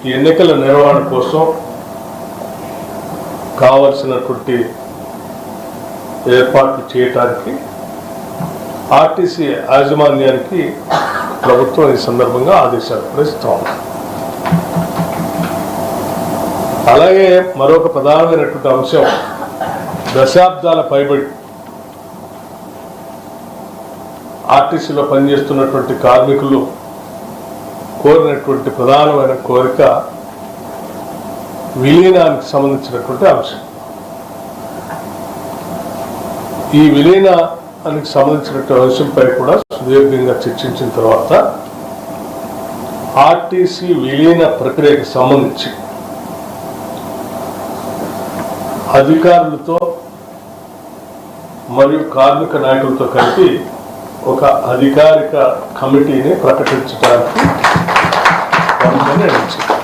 ఈ ఎన్నికల నిర్వహణ కోసం కావలసినటువంటి ఏర్పాట్లు చేయడానికి ఆర్టీసీ యాజమాన్యానికి ప్రభుత్వం ఈ సందర్భంగా ఆదేశాలు కూడా ఇస్తాం. అలాగే మరొక ప్రధానమైనటువంటి అంశం, దశాబ్దాల పైబడి ఆర్టీసీలో పనిచేస్తున్నటువంటి కార్మికులు కోరినటువంటి ప్రధానమైన కోరిక విలీనానికి సంబంధించినటువంటి అంశం. ఈ విలీనానికి సంబంధించినటువంటి అంశంపై కూడా సుదీర్ఘంగా చర్చించిన తర్వాత ఆర్టీసీ విలీన ప్రక్రియకు సంబంధించి అధికారులతో మరియు కార్మిక నాయకులతో కలిపి ఒక అధికారిక కమిటీని ప్రకటించడానికి నిర్ణయించింది.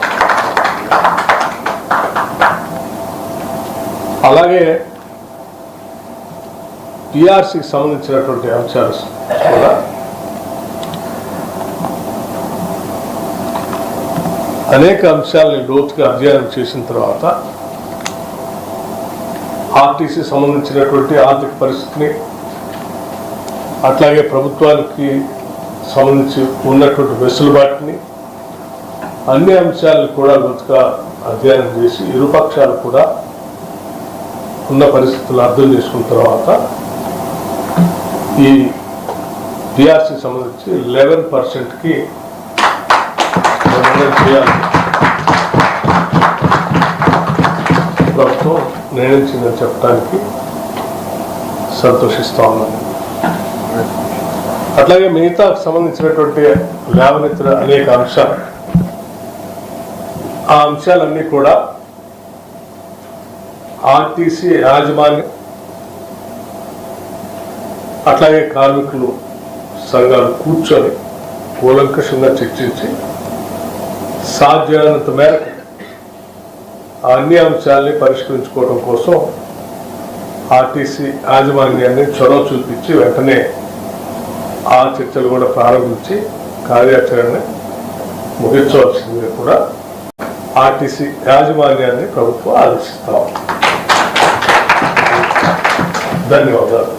అలాగే టీఆర్సీకి సంబంధించినటువంటి అంశాలు కూడా అనేక అంశాలని లోతుగా అధ్యయనం చేసిన తర్వాత ఆర్టీసీ సంబంధించినటువంటి ఆర్థిక పరిస్థితిని, అట్లాగే ప్రభుత్వానికి సంబంధించి ఉన్నటువంటి వెసులుబాటుని, అన్ని అంశాలను కూడా లోతుగా అధ్యయనం చేసి ఇరుపక్షాలు కూడా ఉన్న పరిస్థితులు అర్థం చేసుకున్న తర్వాత ఈ టీఆర్సీకి సంబంధించి 11%కి చేయాలి ప్రభుత్వం నిర్ణయించిందని చెప్పడానికి సంతోషిస్తా ఉన్నాను. అట్లాగే మిగతాకు సంబంధించినటువంటి లేవనెత్తిన అనేక అంశాలు, ఆ అంశాలన్నీ కూడా ఆర్టీసీ యాజమాన్యం అట్లాగే కార్మికులు సంఘాలు కూర్చొని కూలంకషంగా చర్చించి సాధ్యమైనంత మేరకు అన్ని అంశాలని పరిష్కరించుకోవడం కోసం ఆర్టీసీ యాజమాన్యాన్ని చొరవ చూపించి వెంటనే ఆ చర్చలు కూడా ప్రారంభించి కార్యాచరణని ముగించవలసింది కూడా ఆర్టీసీ యాజమాన్యాన్ని ప్రభుత్వం ఆదేశిస్తాం. ధన్యవాదాలు.